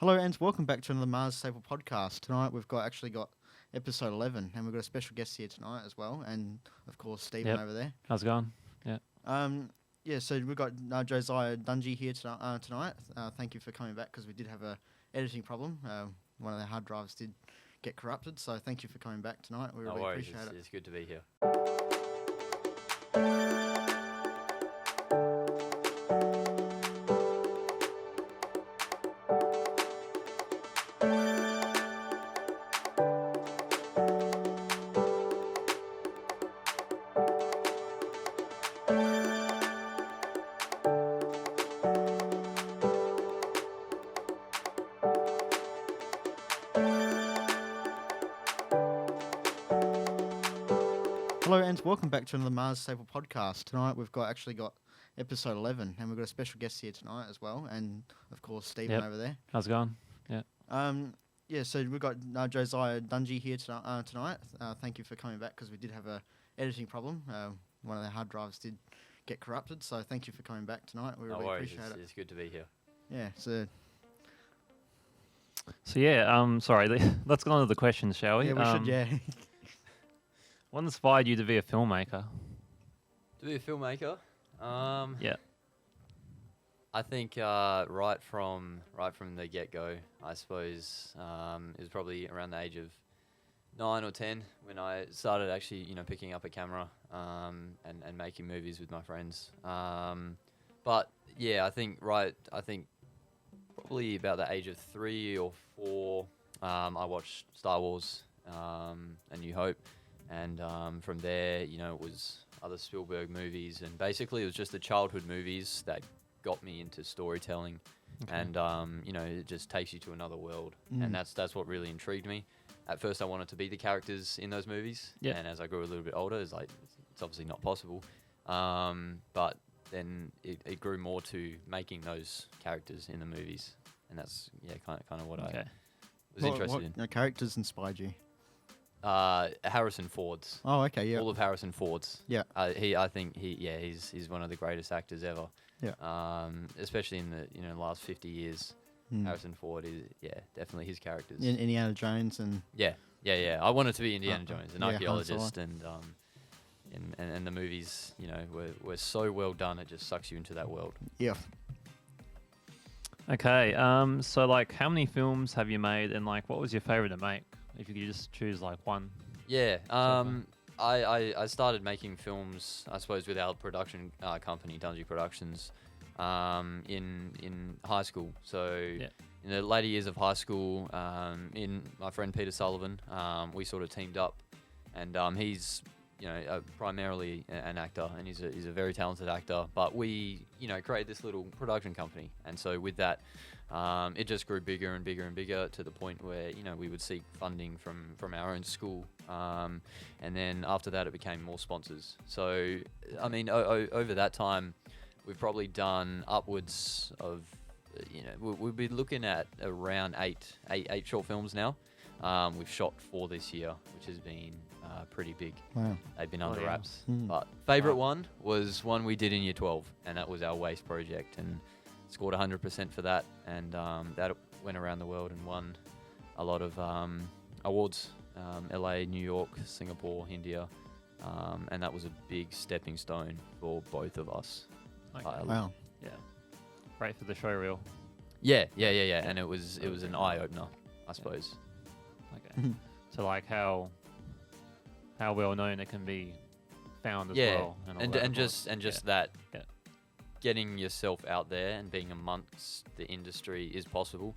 Hello and welcome back to another MaasStaplePodcast. Tonight we've actually got Episode11 and we've got a special guest here tonight as well, and of course Stephen over there. How's it going? So we've got Josiah Dunjey here tonight. Thank you for coming back because we did have a editing problem. One of the hard drives did get corrupted, so thank you for coming back tonight. We really appreciate it. It's good to be here. Hello and welcome back to another MaasStaplePodcast. Tonight we've actually got Episode11 and we've got a special guest here tonight as well, and of course Stephen over there. How's it going? So we've got Josiah Dunjey here tonight. Thank you for coming back because we did have a editing problem. One of the hard drives did get corrupted, so thank you for coming back tonight. We really appreciate it. It's good to be here. Yeah, so sorry, let's go on to the questions, shall we? yeah, we should, yeah. What inspired you to be a filmmaker? To be a filmmaker? Yeah. I think right from the get-go, I suppose, it was probably around the age of 9 or 10 when I started actually, picking up a camera and making movies with my friends. But yeah, I think probably about the age of 3 or 4, I watched Star Wars, A New Hope. And from there, it was other Spielberg movies. And basically, it was just the childhood movies that got me into storytelling. Okay. And, it just takes you to another world. And that's what really intrigued me. At first, I wanted to be the characters in those movies. Yeah. And as I grew a little bit older, it's obviously not possible. But then it grew more to making those characters in the movies. And that's, kind of what I was interested in. What characters inspired you? Harrison Ford's. Oh, okay, yeah. All of Harrison Ford's. Yeah. I think he's one of the greatest actors ever. Yeah. Especially in the last 50 years, Harrison Ford is definitely his characters. Indiana Jones and yeah. I wanted to be Indiana Jones, an archaeologist, and the movies were so well done. It just sucks you into that world. Yeah. Okay. So how many films have you made, and what was your favorite to make? If you could just choose one. Yeah. I started making films, I suppose, with our production company, Dunjey Productions, in high school. So in the later years of high school, in my friend Peter Sullivan, we sort of teamed up, and he's primarily an actor, and he's a very talented actor. But we created this little production company, and so with that, it just grew bigger and bigger and bigger to the point where we would seek funding from our own school, and then after that it became more sponsors. So I mean, over that time, we've probably done upwards of we'll be looking at around eight short films now. We've shot 4 this year, which has been pretty big. Wow. They've been under wraps. But favorite one was one we did in year 12, and that was our waste project, and scored 100% for that, and that went around the world and won a lot of awards, LA, New York, Singapore, India, and that was a big stepping stone for both of us. Okay. Wow. Yeah. Great for the show reel. Yeah, and it was an eye-opener, I suppose. Okay. So how well known it can be found as well, and just that. Yeah. Getting yourself out there and being amongst the industry is possible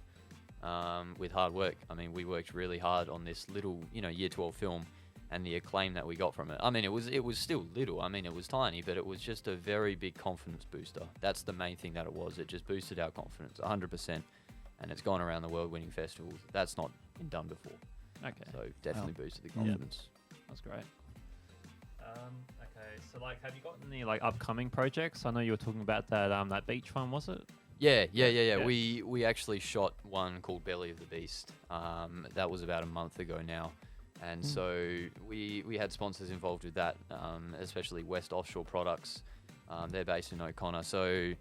with hard work. I mean, we worked really hard on this little, year 12 film, and the acclaim that we got from it. I mean, it was still little. I mean, it was tiny, but it was just a very big confidence booster. That's the main thing that it was. It just boosted our confidence 100%, and it's gone around the world winning festivals. That's not been done before. Okay. So definitely boosted the confidence. That's great. Okay, so have you got any upcoming projects? I know you were talking about that beach one, was it? Yeah. We actually shot one called Belly of the Beast. That was about a month ago now, and so we had sponsors involved with that, especially West Offshore Products. They're based in O'Connor, so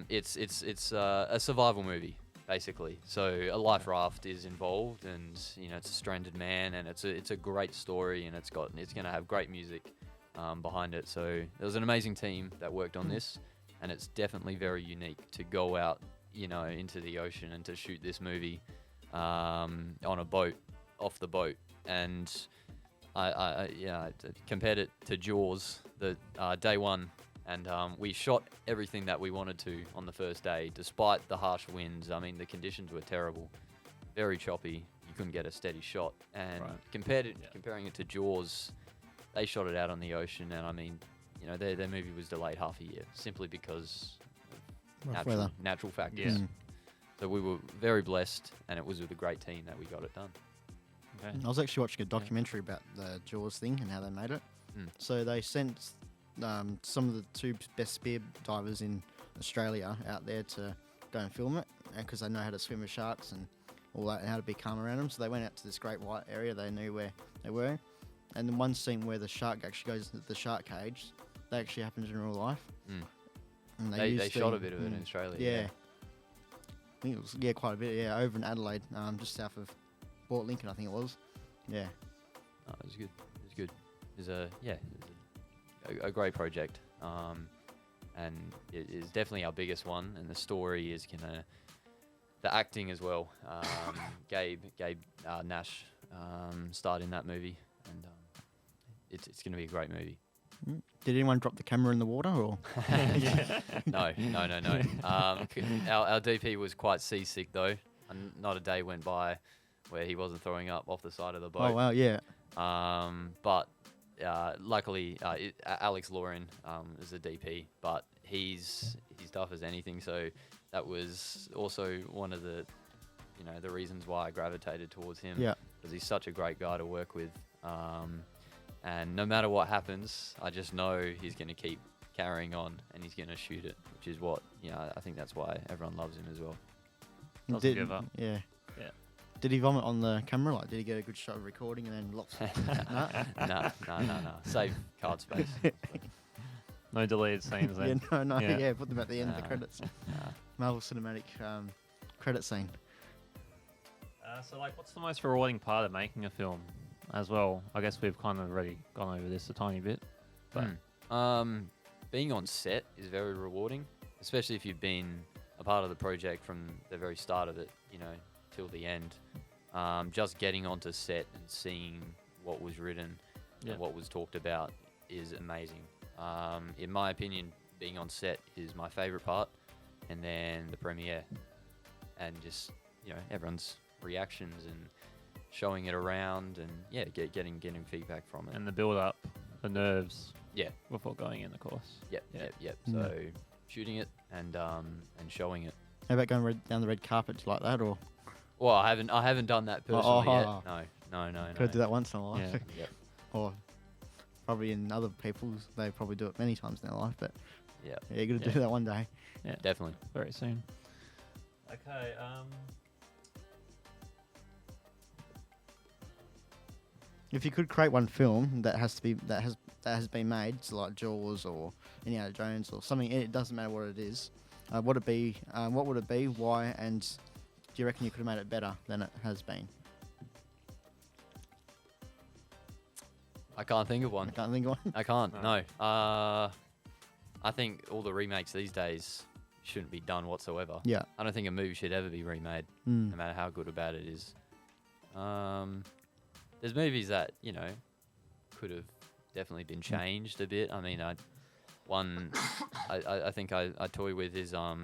it's a survival movie. basically. So a life raft is involved, and you know, it's a stranded man, and it's a great story, and it's going to have great music behind it. So there was an amazing team that worked on this, and it's definitely very unique to go out, you know, into the ocean and to shoot this movie on a boat, off the boat. And I compared it to Jaws, the day one, and we shot everything that we wanted to on the first day, despite the harsh winds. I mean, the conditions were terrible, very choppy. You couldn't get a steady shot. And comparing it to Jaws, they shot it out on the ocean, and I mean, you know, their movie was delayed half a year simply because of natural factors. So we were very blessed, and it was with a great team that we got it done. Okay. I was actually watching a documentary about the Jaws thing and how they made it. So they sent some of the 2 best spear divers in Australia out there to go and film it, because they know how to swim with sharks and all that, and how to be calm around them. So they went out to this great white area. They knew where they were. And the one scene where the shark actually goes into the shark cage, that actually happens in real life. And they shot a bit of it in Australia. Yeah. I think it was, quite a bit, over in Adelaide, just south of Port Lincoln, I think it was. Yeah. Oh, it was good. It was good. It was a great project. And it is definitely our biggest one, and the story is the acting as well. Gabe Nash starred in that movie, and it's going to be a great movie. Did anyone drop the camera in the water, or? No. Our DP was quite seasick though, and not a day went by where he wasn't throwing up off the side of the boat. Oh wow, yeah. But luckily, Alex Lauren is the DP, but he's tough as anything. So that was also one of the reasons why I gravitated towards him. Yeah. Because he's such a great guy to work with. And no matter what happens, I just know he's going to keep carrying on, and he's going to shoot it, which is what, I think that's why everyone loves him as well. Doesn't give up. Yeah. Did he vomit on the camera? Like, did he get a good shot of recording and then lots of... No. Save card space. No deleted scenes then. Put them at the end of the credits. Marvel Cinematic credit scene. So, what's the most rewarding part of making a film as well? I guess we've kind of already gone over this a tiny bit. But being on set is very rewarding, especially if you've been a part of the project from the very start of it, till the end. Just getting onto set and seeing what was written and what was talked about is amazing. In my opinion, being on set is my favorite part, and then the premiere, and just everyone's reactions and showing it around, and getting feedback from it, and the build up, the nerves, before going in, of course. Yep. So shooting it and showing it. How about going down the red carpet like that, or? Well, I haven't done that personally yet. No. Could do that once in a life. Yeah. Yep. Or probably in other people's, they probably do it many times in their life, but you're going to do that one day. Yeah, definitely. Very soon. Okay. If you could create one film that has been made, so like Jaws or Indiana Jones or something, it doesn't matter what it is. What would it be? Why? And do you reckon you could have made it better than it has been? I can't think of one. I can't. No. I think all the remakes these days shouldn't be done whatsoever. Yeah. I don't think a movie should ever be remade, no matter how good or bad it is. There's movies that could have definitely been changed a bit. I mean, I think I toy with is the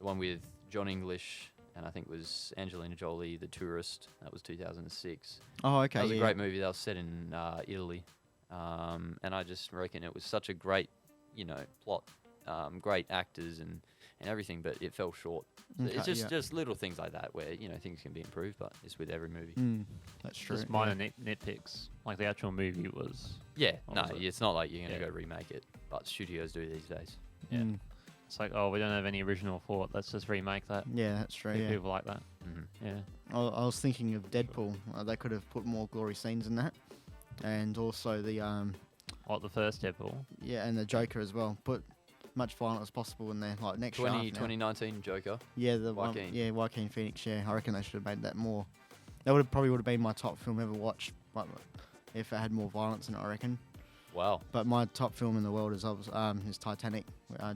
one with John English, and I think it was Angelina Jolie, The Tourist. That was 2006. Oh, okay. That was a great movie. That was set in Italy, and I just reckon it was such a great, plot, great actors and everything, but it fell short. So it's just little things like that where things can be improved, but it's with every movie. That's true. Just minor nitpicks. Like the actual movie was. Yeah, it's not like you're gonna go remake it, but studios do these days. Yeah. It's like, we don't have any original thought. Let's just remake that. Yeah, that's true. People like that. Mm-hmm. Yeah. I was thinking of Deadpool. They could have put more glory scenes in that, and also the the first Deadpool. Yeah, and the Joker as well. Put much violent as possible in there. Like next shaft now. 2019 Joker. Yeah, the one. Joaquin. Yeah, Joaquin Phoenix. Yeah, I reckon they should have made that more. That probably would have been my top film ever watched, like, if it had more violence in it, I reckon. Wow. But my top film in the world is Titanic,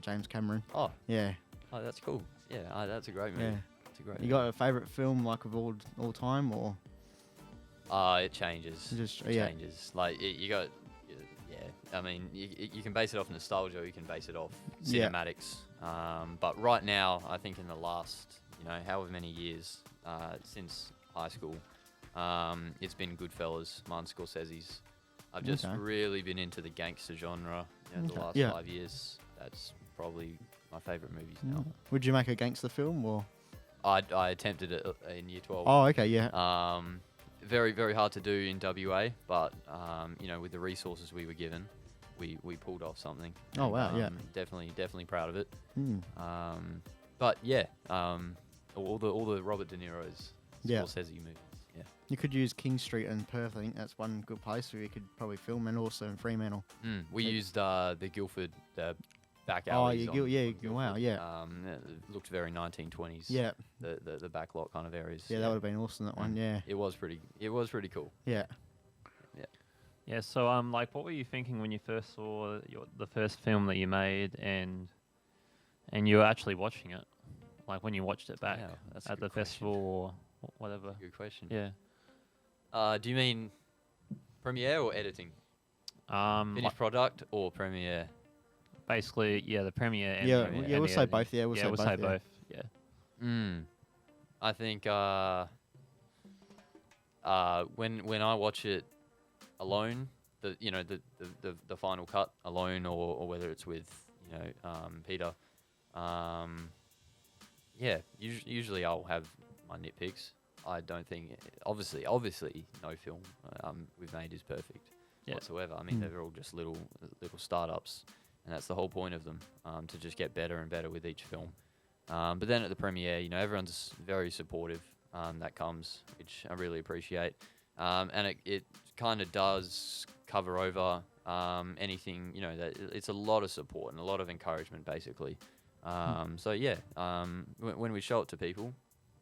James Cameron. Oh. Yeah. Oh, that's cool. Yeah, that's a great movie. Yeah. It's a great You got a favourite film like of all time, or? It changes. Just It changes. Like you got, yeah. I mean, you can base it off nostalgia. Or you can base it off cinematics. But right now, I think in the last, however many years since high school, it's been Goodfellas, Martin Scorsese's. I've just really been into the gangster genre the last 5 years. That's probably my favourite movies now. Would you make a gangster film, or? I attempted it in year 12. Oh, okay, yeah. Very, very hard to do in WA, but with the resources we were given, we pulled off something. Oh, wow, yeah. Definitely proud of it. But yeah, all the Robert De Niro's Scorsese movies. Yeah. You could use King Street and Perth. I think that's one good place where you could probably film, and also in Fremantle. We used the Guildford back alleys. Oh, wow, yeah. It looked very 1920s. Yeah. The backlot kind of areas. Yeah, that would have been awesome, that one, yeah. It was pretty cool. Yeah. Yeah, so like, what were you thinking when you first saw the first film that you made, and you were actually watching it? Like, when you watched it back at the festival or whatever? Good question. Yeah. Do you mean premiere or editing? Finished product or premiere? Basically, yeah, the premiere. And Yeah, we'll say both. Yeah, we'll say both. Yeah. I think when I watch it alone, the final cut alone, or whether it's with Peter, usually I'll have my nitpicks. I don't think obviously no film we've made is perfect whatsoever. I mean, they're all just little startups, and that's the whole point of them, to just get better and better with each film. But then at the premiere, everyone's very supportive. That comes, which I really appreciate, and it kind of does cover over anything. That it's a lot of support and a lot of encouragement, basically. So yeah, when we show it to people,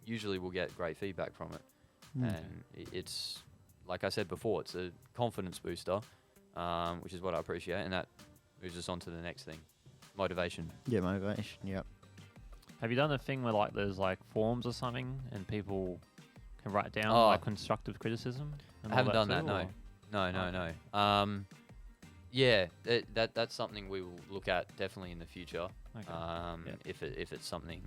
usually we'll get great feedback from it, and it's, like I said before, it's a confidence booster, which is what I appreciate, and that moves us on to the next thing, motivation. Yeah, motivation. Yep. Have you done a thing where there's forums or something, and people can write down constructive criticism? I haven't done that. No. Yeah, that's something we will look at definitely in the future. Okay. If it's something,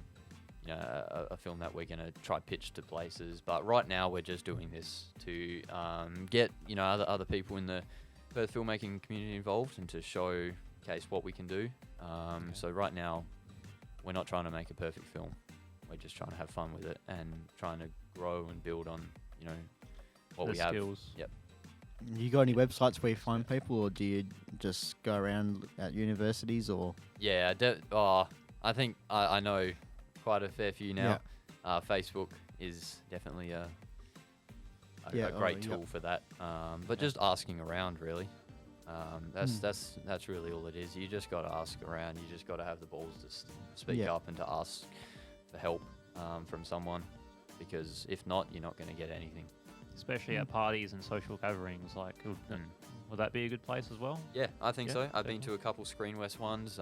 a film that we're gonna try pitch to places. But right now we're just doing this to get other people in the Perth filmmaking community involved, and to showcase what we can do. So right now, we're not trying to make a perfect film. We're just trying to have fun with it and trying to grow and build on what we have. Skills. Yep. You got any websites where you find people, or do you just go around at universities, or? Yeah, I think I know quite a fair few now. Yeah. Facebook is definitely a great tool for that. But just asking around, really. That's really all it is. You just got to ask around. You just got to have the balls to speak up and to ask for help from someone, because if not, you're not going to get anything. Especially at parties and social gatherings, would that be a good place as well? Yeah, I think so. I've been to a couple Screen West ones,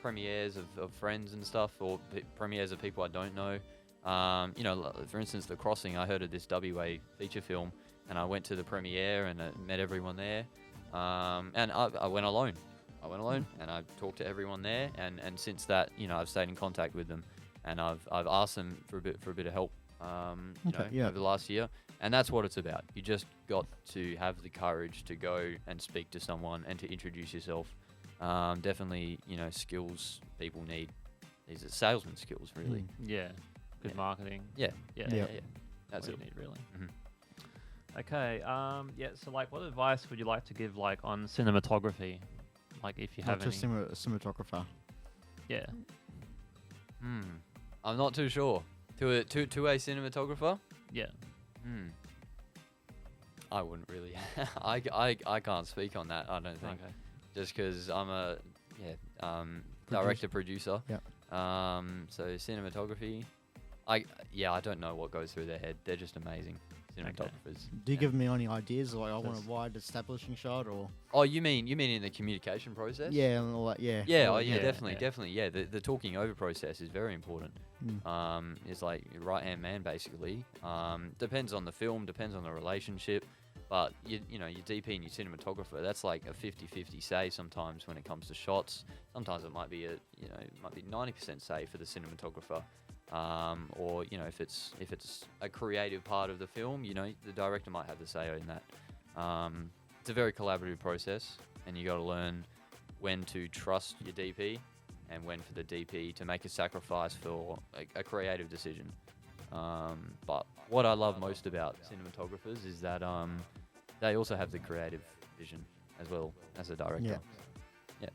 premieres of friends and stuff, or premieres of people I don't know. For instance, The Crossing. I heard of this WA feature film, and I went to the premiere and met everyone there. And I went alone. And I talked to everyone there. And since that, I've stayed in contact with them, and I've asked them for a bit of help. Over the last year. And that's what it's about. You just got to have the courage to go and speak to someone and to introduce yourself. Definitely, skills people need. These are salesman skills, really. Yeah. Good marketing. Yeah. That's what you need, really. Mm-hmm. Okay. So, what advice would you like to give, on cinematography? If you have any. Just a cinematographer. Yeah. I'm not too sure. To a cinematographer? Yeah. I wouldn't really. I can't speak on that. I don't think. Okay. Just because I'm director, producer. Yeah. So cinematography, I don't know what goes through their head. They're just amazing cinematographers. Do you give me any ideas? Like, I want a wide establishing shot, or? Oh, you mean in the communication process? Yeah, and all that. Yeah. Yeah. Definitely. Yeah, the talking over process is very important. It's like your right hand man basically. Depends on the film, depends on the relationship. But your DP and your cinematographer, that's like a 50-50 say sometimes when it comes to shots. Sometimes it might be 90% say for the cinematographer. Or if it's a creative part of the film, the director might have the say in that. It's a very collaborative process, and you got to learn when to trust your DP and when for the DP to make a sacrifice for a creative decision. But what I love most about cinematographers is that they also have the creative vision as well as a director. Yeah.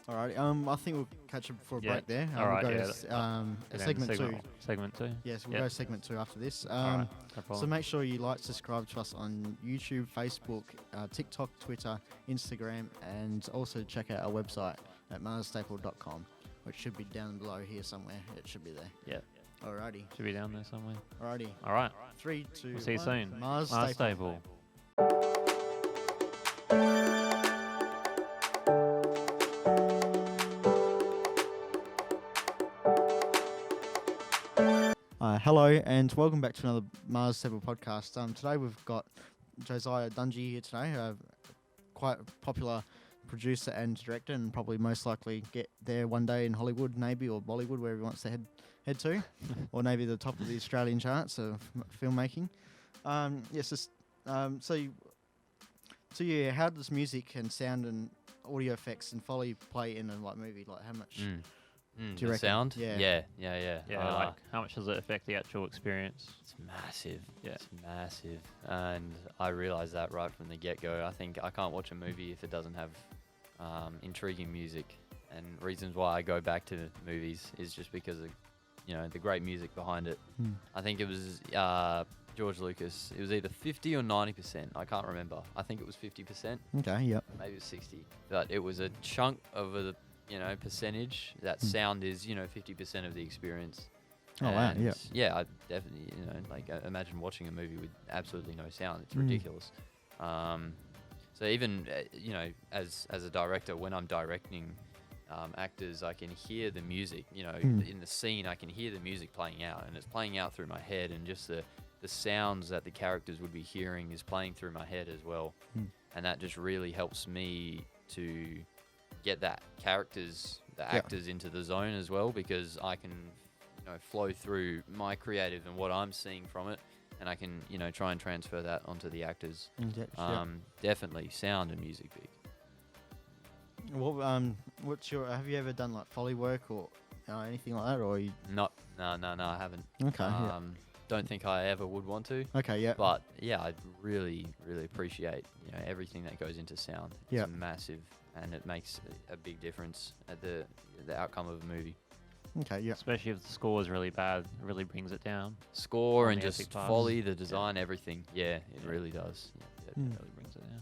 Alright, I think we'll catch up for a break there. Alright, we'll go segment 2. Segment 2? Yes, we'll go segment 2 after this. No so make sure you subscribe to us on YouTube, Facebook, TikTok, Twitter, Instagram, and also check out our website at MaasStaple.com, which should be down below here somewhere. It should be there. Yeah. Alrighty. Should be down there somewhere. Alrighty. Alright. 3, 2, we'll see you soon. MaasStaple. Hello and welcome back to another MaasStaple podcast. Today we've got Josiah Dunjey here today, quite a popular producer and director, and probably most likely get there one day in Hollywood, maybe, or Bollywood, wherever he wants to head to, or maybe the top of the Australian charts of filmmaking. So how does music and sound and audio effects and Foley play in a movie? Like how much? Do you the reckon? sound? Yeah. Yeah, like how much does it affect the actual experience? It's massive. Yeah. It's massive. And I realized that right from the get-go. I think I can't watch a movie if it doesn't have intriguing music. And reasons why I go back to movies is just because of, the great music behind it. I think it was George Lucas. It was either 50 or 90%. I can't remember. I think it was 50%. Okay, yep. Maybe it was 60. But it was a chunk of the percentage. That sound is, 50% of the experience. Oh, wow, yeah. Yeah, I definitely, imagine watching a movie with absolutely no sound. It's ridiculous. So even, as a director, when I'm directing actors, I can hear the music, in the scene, I can hear the music playing out, and it's playing out through my head, and just the sounds that the characters would be hearing is playing through my head as well. And that just really helps me to get the actors into the zone as well, because I can, flow through my creative and what I'm seeing from it, and I can, try and transfer that onto the actors. Definitely sound and music big. Well, have you ever done like Foley work or anything like that, or you? No, I haven't. Okay. Don't think I ever would want to. Okay, yeah. But yeah, I really, really appreciate everything that goes into sound. It's massive, and it makes a big difference at the outcome of a movie. Okay, yeah. Especially if the score is really bad, it really brings it down. Score and just Foley, the design, everything. Yeah, it really does. Yeah, it really brings it down.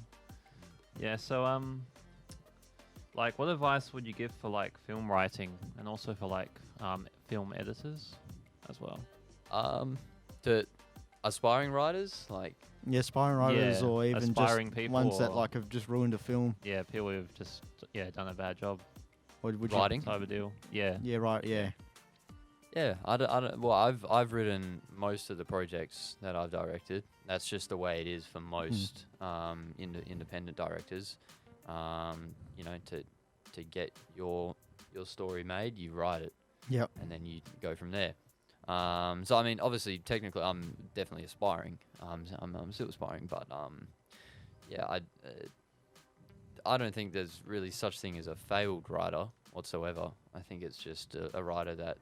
Yeah, so what advice would you give for film writing and also for film editors as well? To aspiring writers, aspiring writers, or even aspiring just people, ones that have just ruined a film. Yeah, people who've just done a bad job. Would writing type of deal. Yeah. Yeah. Right. Yeah. Yeah. I don't. Well, I've written most of the projects that I've directed. That's just the way it is for most independent directors. To get your story made, you write it. Yep. And then you go from there. So I mean, obviously, technically, I'm definitely aspiring. I'm still aspiring, but I don't think there's really such thing as a failed writer whatsoever. I think it's just a writer that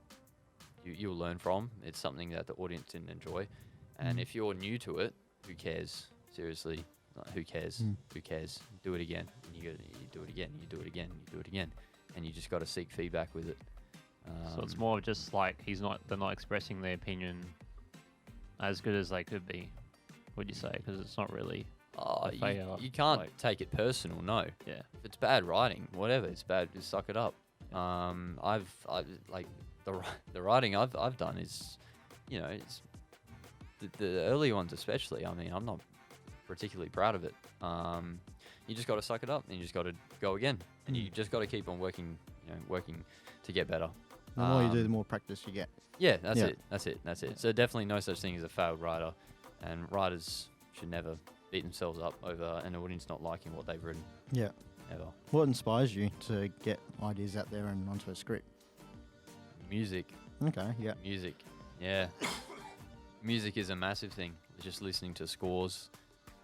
you'll learn from. It's something that the audience didn't enjoy, and if you're new to it, who cares? Seriously, who cares? Who cares? Do it again, and you do it again, you do it again, you do it again, and you just got to seek feedback with it. So it's more of just they're not expressing their opinion as good as they could be, would you say? Because it's not really a failure. You can't take it personal, no. Yeah. If it's bad writing, whatever, it's bad, just suck it up. I've like the writing I've done is, it's the early ones especially. I mean, I'm not particularly proud of it. You just got to suck it up, and you just got to go again, and you just got to keep on working, working to get better. The more you do, the more practice you get. Yeah, that's it. So definitely no such thing as a failed writer, and writers should never beat themselves up over an audience not liking what they've written. Yeah. Ever. What inspires you to get ideas out there and onto a script? Music. Okay, yeah. Music. Yeah. Music is a massive thing. Just listening to scores,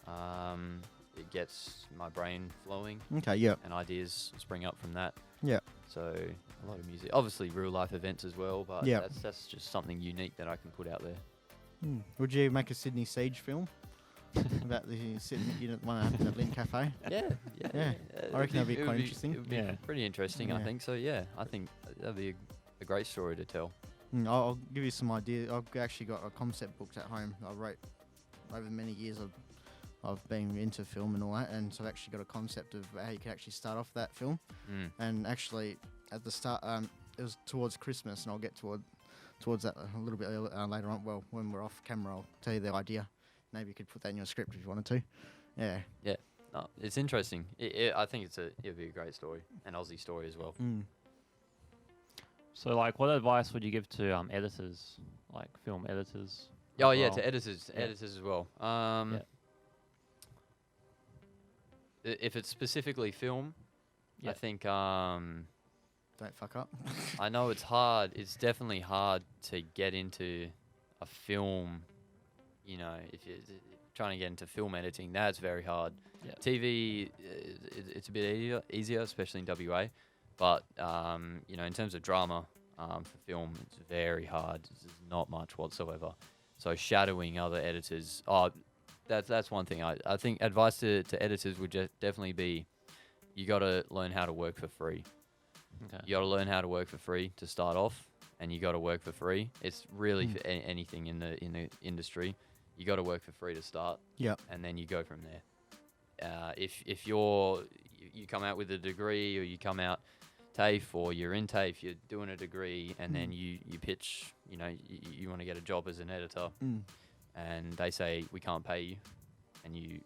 it gets my brain flowing. Okay, yeah. And ideas spring up from that. Yeah. So a lot of music. Obviously real life events as well, but that's just something unique that I can put out there. Would you make a Sydney Siege film? About the Sydney, one that happened at Lint Cafe? Yeah. I reckon that'd be quite interesting. It would be pretty interesting, I think. So yeah, I think that'd be a great story to tell. I'll give you some ideas. I've actually got a concept book at home. I wrote over many years. I've been into film and all that, and so I've actually got a concept of how you can actually start off that film. And actually, at the start, it was towards Christmas, and I'll get towards that a little bit later on. Well, when we're off camera, I'll tell you the idea. Maybe you could put that in your script if you wanted to. Yeah. Yeah. No, it's interesting. I think it'd be a great story, an Aussie story as well. So, like, what advice would you give to editors, like film editors? Oh yeah, to editors as well. If it's specifically film, I think don't fuck up. I know it's hard. It's definitely hard to get into a film. If you're trying to get into film editing, that's very hard. Yeah. TV, it's a bit easier, especially in WA. But, in terms of drama for film, it's very hard. There's not much whatsoever. So shadowing other editors, that's one thing. I think advice to editors would definitely be, you got to learn how to work for free. Okay. You got to learn how to work for free to start off, and you got to work for free. It's really for anything in the industry. You got to work for free to start, and then you go from there. If you come out with a degree, or you come out TAFE, or you're in TAFE, you're doing a degree, and then you pitch, you want to get a job as an editor, and they say we can't pay you, and you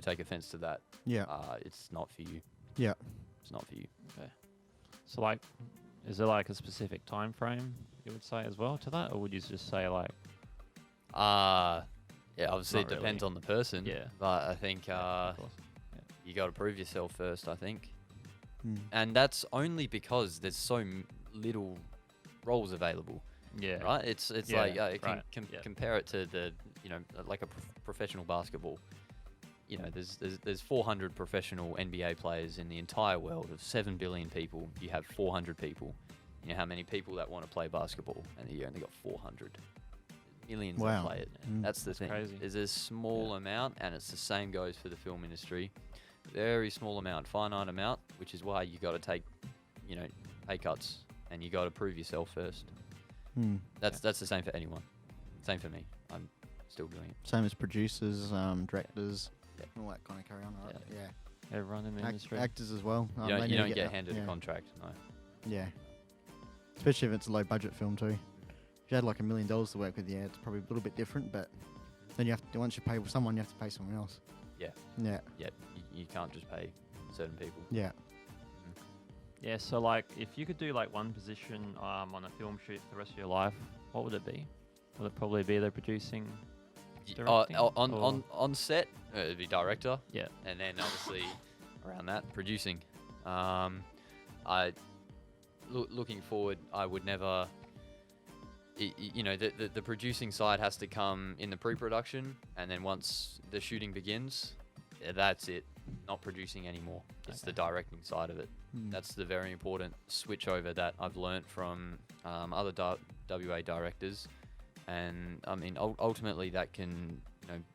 take offense to that. It's not for you. It's not for you. Okay. So like, is there like a specific time frame you would say as well to that, or would you just say like? Obviously it depends on the person. Yeah. But I think you got to prove yourself first, I think. And that's only because there's so little roles available. Yeah. Right? It's compare it to the, like a professional basketball. There's 400 professional NBA players in the entire world of 7 billion people. You have 400 people. You know how many people that want to play basketball, and you only got 400. Millions that play it. That's the thing. Crazy. There's a small amount, and it's the same goes for the film industry. Very small amount, finite amount, which is why you got to take, pay cuts, and you got to prove yourself first. That's the same for anyone. Same for me. I'm still doing it. Same as producers, directors, all that kind of carry on. Right? Yeah. Everyone in the industry. Actors as well. You don't get handed a contract. No. Yeah. Especially if it's a low budget film too. If you had like $1 million to work with, it's probably a little bit different, but then you have to, once you pay someone, you have to pay someone else. Yeah. You can't just pay certain people. Yeah. Yeah, so like, if you could do like one position on a film shoot for the rest of your life, what would it be? Would it probably be the producing, directing? On set, it'd be director. Yeah. And then obviously around that, producing. Looking forward, I would never... the producing side has to come in the pre-production, and then once the shooting begins, that's it. Not producing anymore. It's the directing side of it. That's the very important switch over that I've learnt from other WA directors, and I mean ultimately that can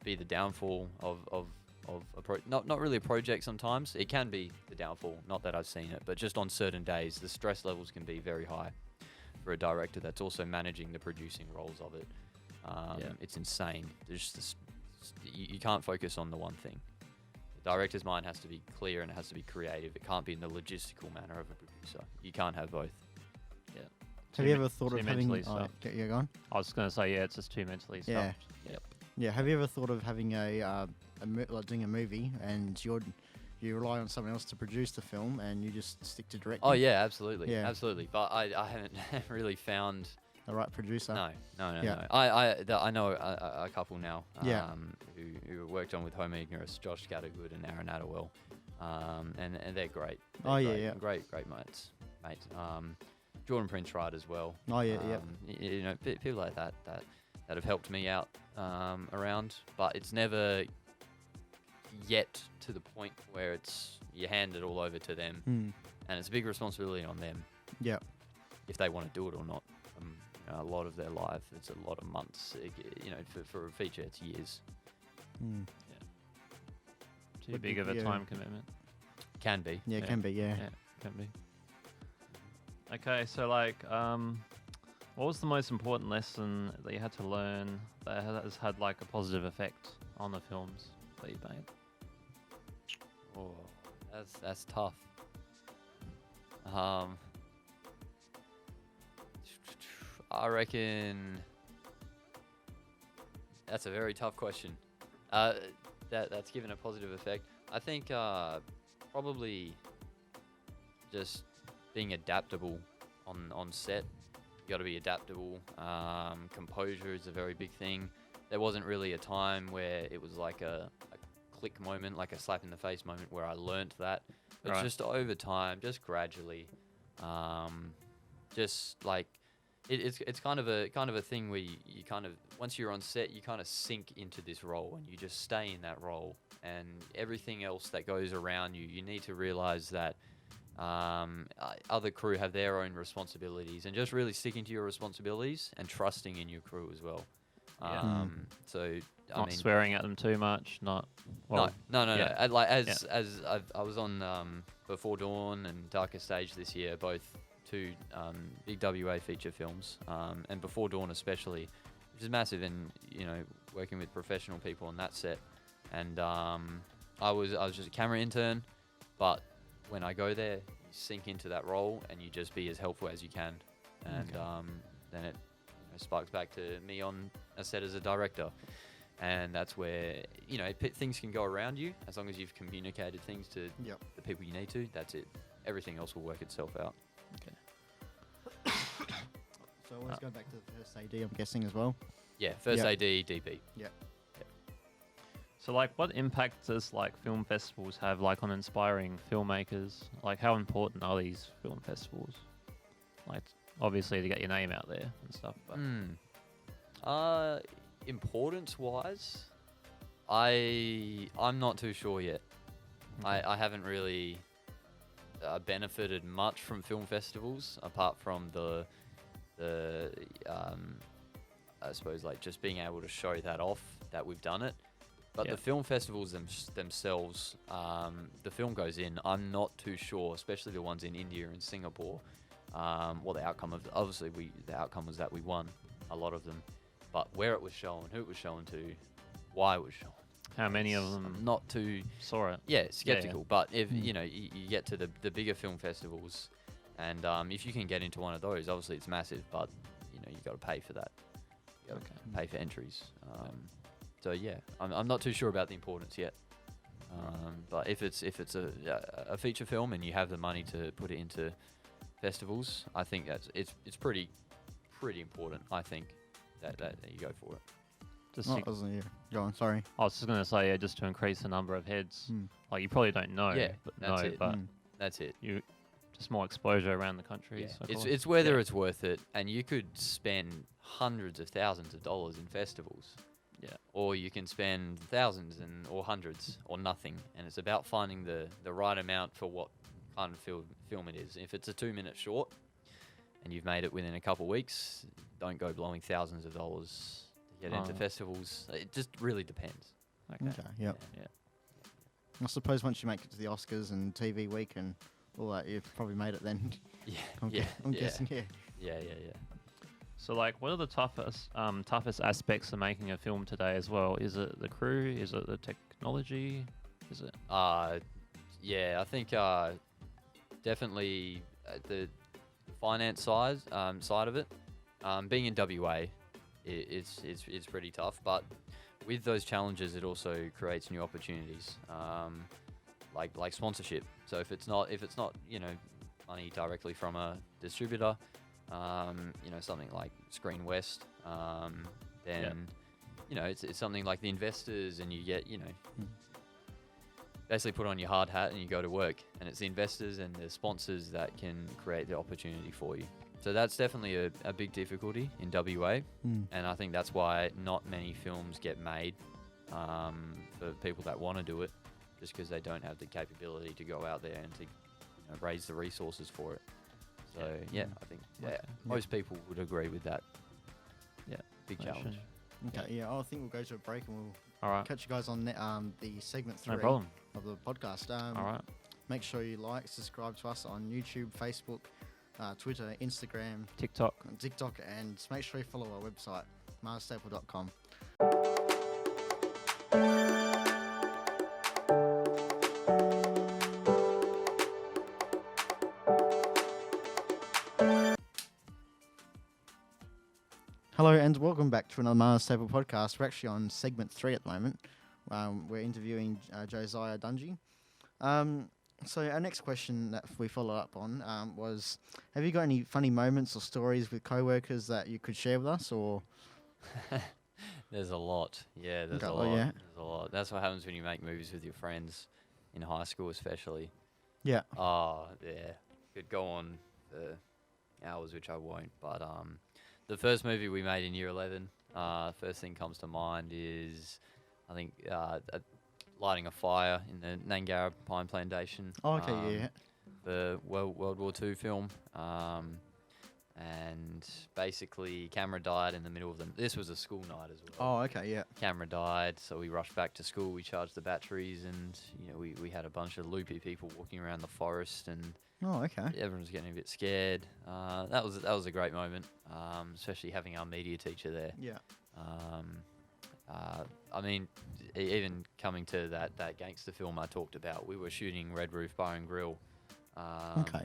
be the downfall of a not really a project. Sometimes it can be the downfall. Not that I've seen it, but just on certain days, the stress levels can be very high for a director that's also managing the producing roles of it. It's insane. There's just you can't focus on the one thing. The director's mind has to be clear and it has to be creative. It can't be in the logistical manner of a producer. You can't have both. Yeah. Have you ever thought of having? mentally Oh, stuffed. yeah, go on. I was gonna say it's just too mentally Yeah. stuffed. Yep. Yeah. Have you ever thought of having like doing a movie and you rely on someone else to produce the film and you just stick to directing? Oh yeah, absolutely, Yeah. absolutely. But I haven't really found The right producer. no. Yeah. I know a couple now. Yeah. Who worked on with Home Ignorance, Josh Scattergood and Aaron Attewell, and they're great. Oh, yeah, great, yeah. Great mates. Jordan Prince Wright as well. Oh yeah, yeah. You know, people like that have helped me out around, but it's never yet to the point where you hand it all over to them, and it's a big responsibility on them. Yeah. If they want to do it or not. You know, a lot of their life, it's a lot of months. You know, for a feature, it's years. Too big of a time commitment. Can be. Yeah, it can be. Yeah. Yeah, can be. Okay, so like, what was the most important lesson that you had to learn that has had like a positive effect on the films that you made? Oh, that's tough. I reckon that's a very tough question. That's given a positive effect. I think probably just being adaptable on set. You got to be adaptable. Composure is a very big thing. There wasn't really a time where it was like a click moment, like a slap in the face moment where I learnt that. It's just over time, just gradually, just like it's kind of a thing where you kind of, once you're on set, you kind of sink into this role and you just stay in that role, and everything else that goes around you need to realize that other crew have their own responsibilities, and just really sticking to your responsibilities and trusting in your crew as well. So I mean, swearing at them too much, not no. Yeah. I was on Before Dawn and Darker Stage this year, both two big WA feature films, and Before Dawn especially, which is massive, and you know, working with professional people on that set, and I was just a camera intern, but when I go there, you sink into that role and you just be as helpful as you can, and then it sparks back to me on a set as a director, and that's where, you know, things can go around you as long as you've communicated things to the people you need to. That's it. Everything else will work itself out. Okay. So let's go back to the first AD, I'm guessing, as well. Yeah, first AD, DP. Yeah. So like, what impact does like film festivals have like on inspiring filmmakers? Like, how important are these film festivals? Like, obviously to get your name out there and stuff. But importance-wise, I'm not too sure yet. Okay. I haven't really benefited much from film festivals, apart from the I suppose like just being able to show that off that we've done it. But the film festivals themselves, the film goes in, I'm not too sure, especially the ones in India and Singapore, what the outcome of, obviously the outcome was that we won a lot of them, but where it was shown, who it was shown to, why it was shown. How many of them I'm not too saw it? Yeah, skeptical. But if you know, you get to the bigger film festivals, and if you can get into one of those, obviously it's massive, but you know, you got to pay for that. You got to pay for entries. So yeah, I'm not too sure about the importance yet. But if it's a feature film and you have the money to put it into festivals, I think it's pretty important. I think that you go for it. Go on, sorry. I was just going to say, just to increase the number of heads. Like, you probably don't know. Yeah, but that's it. But that's it. You just more exposure around the country. Yeah. It's whether it's worth it, and you could spend hundreds of thousands of dollars in festivals. Yeah. Or you can spend thousands or hundreds or nothing, and it's about finding the right amount for what kind of film it is. If it's a 2-minute short and you've made it within a couple of weeks, don't go blowing thousands of dollars to get into festivals. It just really depends. Okay. Yep. Yeah. I suppose once you make it to the Oscars and TV Week and all that, you've probably made it then. I'm guessing. Yeah. So, like, what are the toughest aspects of making a film today as well? Is it the crew? Is it the technology? is it? Yeah, I think definitely the finance side of it. Being in WA, it's pretty tough, but with those challenges, it also creates new opportunities, like sponsorship. So if it's not money directly from a distributor, something like Screen West, then it's something like the investors, and you get basically put on your hard hat and you go to work, and it's the investors and the sponsors that can create the opportunity for you. So that's definitely a big difficulty in WA, and I think that's why not many films get made for people that want to do it, just because they don't have the capability to go out there and to raise the resources for it. So I think most people would agree with that. Yeah, big challenge. Okay, I think we'll go to a break and we'll catch you guys on the segment 3 of the podcast. All right. Make sure you like, subscribe to us on YouTube, Facebook, Twitter, Instagram, TikTok, and make sure you follow our website, MaasStaple.com. Hello and welcome back to another MaasStaple podcast. We're actually on segment 3 at the moment. We're interviewing Josiah Dunjey. So our next question that we follow up on was, have you got any funny moments or stories with co-workers that you could share with us? Or There's a lot. Yeah, there's a lot. There's a lot. That's what happens when you make movies with your friends in high school, especially. Yeah. Oh, yeah. Could go on for hours, which I won't. But the first movie we made in year 11, first thing comes to mind is, I think, lighting a fire in the Nangara Pine Plantation. Oh, okay, The World War II film. And basically, camera died in the middle of them. This was a school night as well. Oh, okay, yeah. Camera died, so we rushed back to school. We charged the batteries, and we had a bunch of loopy people walking around the forest, and everyone's getting a bit scared. That was a great moment, especially having our media teacher there. Yeah. I mean, even coming to that gangster film I talked about, we were shooting Red Roof Bar and Grill.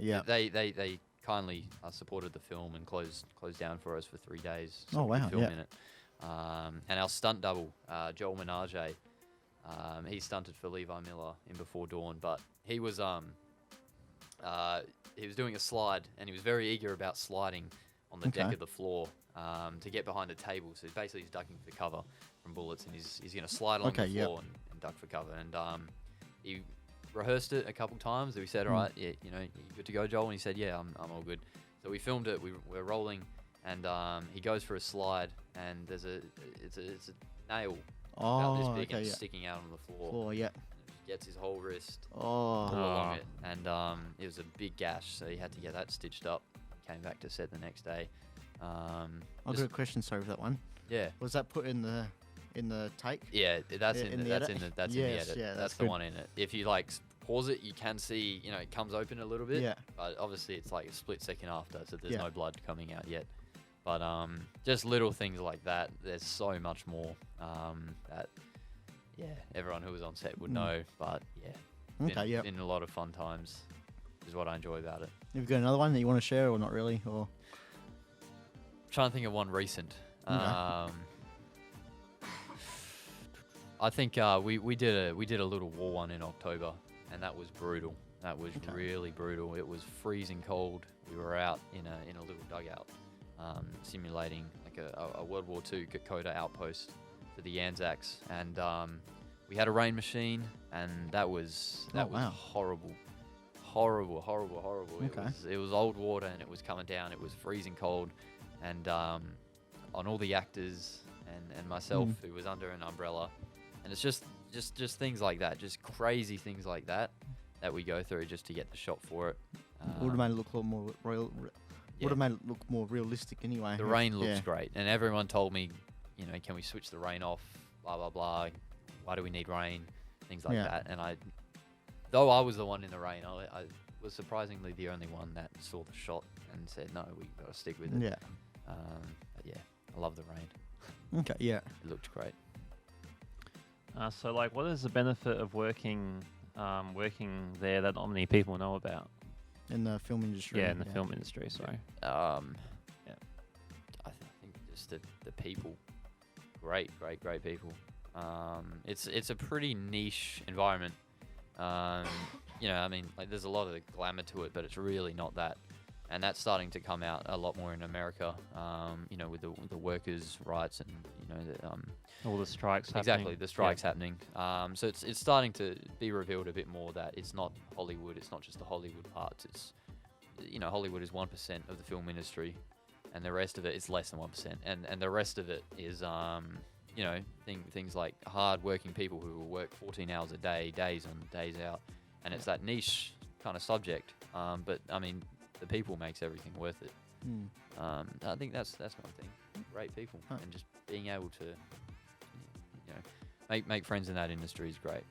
They kindly supported the film and closed down for us for 3 days. So we could film in it. And our stunt double, Joel Menage, he stunted for Levi Miller in Before Dawn, but he was doing a slide, and he was very eager about sliding on the deck of the floor to get behind a table. So basically he's ducking for cover from bullets, and he's going to slide along the floor and duck for cover. And he rehearsed it a couple times. We said, all right, you good to go, Joel? And he said, yeah, I'm all good. So we filmed it. We're rolling, and he goes for a slide, and it's a nail about this big and sticking out on the floor. And it gets his whole wrist all along it, and it was a big gash, so he had to get that stitched up. Came back to set the next day. I've got a question, sorry for that one. Yeah. Was that put in the take? Yeah, that's in the edit. Yeah, that's the one in it. If you pause it, you can see it comes open a little bit. Yeah. But obviously it's like a split second after, so there's no blood coming out yet. But just little things like that. There's so much more that everyone who was on set would know. But been a lot of fun times. Is what I enjoy about it. Have you got another one that you want to share, or not really? Or trying to think of one recent. I think we did a little war one in October, and that was brutal. That was really brutal. It was freezing cold. We were out in a little dugout, simulating like a World War II Kokoda outpost for the Anzacs, and we had a rain machine, and that was horrible. Horrible. It was old water, and it was coming down. It was freezing cold, and on all the actors and myself, who was under an umbrella, and it's just things like that, just crazy things like that we go through just to get the shot for it. Would have made it look a little more real. Would have made it look more realistic anyway. The rain looks great, and everyone told me, can we switch the rain off? Blah blah blah. Why do we need rain? Things like that, and though I was the one in the rain, I was surprisingly the only one that saw the shot and said, no, we got to stick with it. Yeah. But I love the rain. Okay, yeah. It looked great. So, like, what is the benefit of working there that not many people know about? In the film industry. Yeah, in the film industry. Sorry. I think just the people, great people. It's a pretty niche environment. I mean, like, there's a lot of glamour to it, but it's really not that. And that's starting to come out a lot more in America, with the workers' rights and, all the strikes happening. Exactly, the strikes happening. So it's starting to be revealed a bit more that it's not Hollywood, it's not just the Hollywood parts. It's, Hollywood is 1% of the film industry, and the rest of it is less than 1%. And the rest of it is, things like hard-working people who will work 14 hours a day, days on, days out. And it's that niche kind of subject. But, I mean, the people makes everything worth it. I think that's my thing. Great people, and just being able to, make friends in that industry is great.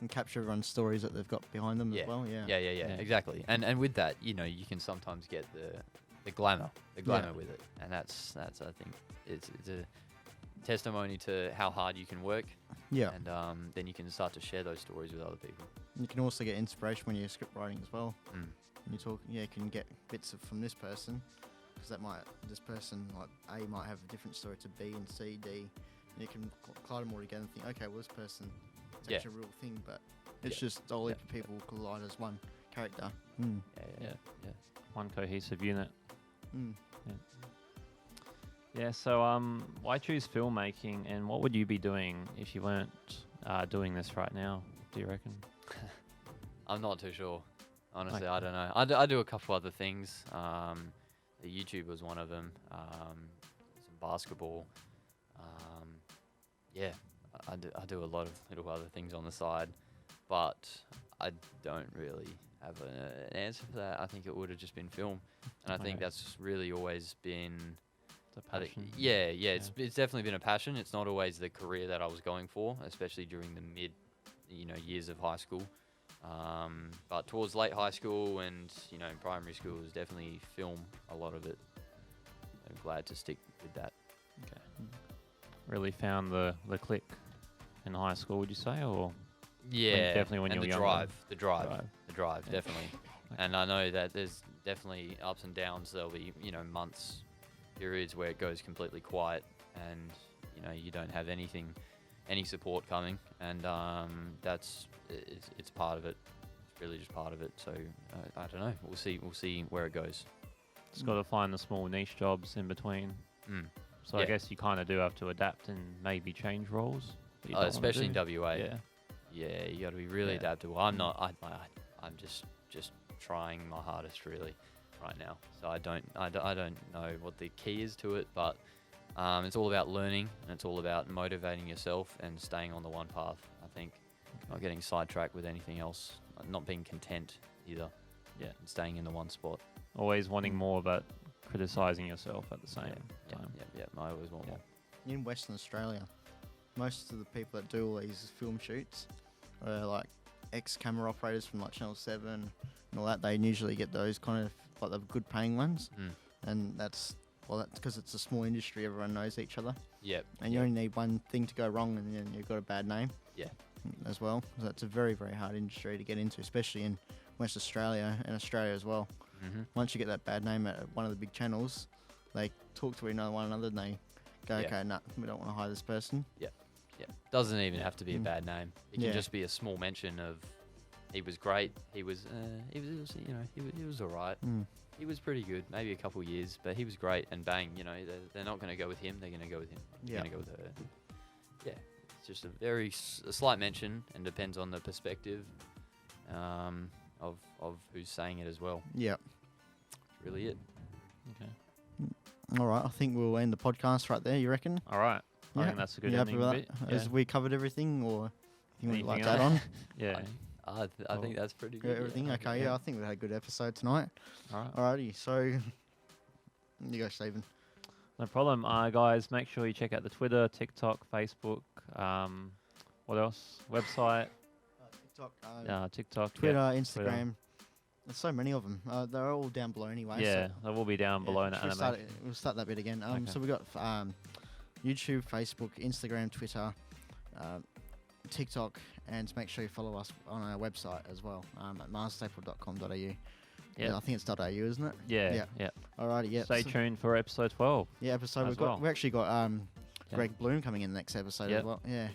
And capture everyone's stories that they've got behind them as well. Yeah, exactly. And with that, you can sometimes get the glamour with it, and that's I think it's a testimony to how hard you can work. Yeah, and then you can start to share those stories with other people. You can also get inspiration when you're script writing as well. You talk, you can get bits from this person, because this person like A might have a different story to B and C, D. And you can collide them all together and think, okay, well, this person, it's actually a real thing, but it's just all the people collide as one character. Yeah. One cohesive unit. Yeah. So, why choose filmmaking, and what would you be doing if you weren't doing this right now? Do you reckon? I'm not too sure. Honestly, I don't know. I do a couple other things. The YouTube was one of them. Some basketball. I do a lot of little other things on the side, but I don't really have an answer for that. I think it would have just been film, and I think that's really always been. It's a passion. It's definitely been a passion. It's not always the career that I was going for, especially during the mid, years of high school. But towards late high school and, primary school was definitely film, a lot of it. I'm glad to stick with that. Okay. Really found the click in high school, would you say, or? Yeah, definitely when you were younger. The drive, definitely. And I know that there's definitely ups and downs. There'll be, months, periods where it goes completely quiet and, you don't have any support coming, and it's part of it. It's really just part of it. So I don't know. We'll see where it goes. Just got to find the small niche jobs in between. So I guess you kind of do have to adapt and maybe change roles. Especially in WA. Yeah, you got to be really adaptable. I'm not. I'm just trying my hardest really right now. So I don't know what the key is to it, but. It's all about learning, and it's all about motivating yourself and staying on the one path, I think. Not getting sidetracked with anything else, not being content either. Yeah, and staying in the one spot. Always wanting more, but criticising yourself at the same time. Yeah, I always want more. In Western Australia, most of the people that do all these film shoots are like ex-camera operators from like Channel 7 and all that. They usually get those kind of, like, the good paying ones. And that's because it's a small industry, everyone knows each other. Yep. And you only need one thing to go wrong and then you've got a bad name. Yeah. As well. So it's a very, very hard industry to get into, especially in West Australia and Australia as well. Once you get that bad name at one of the big channels, they talk to one another and they go, okay, no, we don't want to hire this person. Yeah. Doesn't even have to be a bad name. It can just be a small mention of he was great. He was all right. He was pretty good, maybe a couple of years, but he was great. And bang, they're not going to go with him. They're going to go with him. They're going to go with her. Yeah, it's just a slight mention, and depends on the perspective of who's saying it as well. Yeah, that's really it. Okay. All right, I think we'll end the podcast right there. You reckon? All right. I think that's a good ending bit. As we covered everything, or you would like that on? Yeah. I think that's pretty good. Everything okay? Yeah, I think we had a good episode tonight. Alrighty, so you go, Stephen. No problem, guys. Make sure you check out the Twitter, TikTok, Facebook. What else? Website. TikTok. Twitter, Instagram. There's so many of them. They're all down below anyway. Yeah, they will be down below in We'll start that bit again. So we got YouTube, Facebook, Instagram, Twitter. TikTok, and make sure you follow us on our website as well, at MaasStaple.com.au. Yeah, I think it's .au, isn't it? Yeah. Alrighty, yeah. Stay tuned for episode 12. Yeah, episode. We actually got Greg Bloom coming in the next episode as well. Yeah.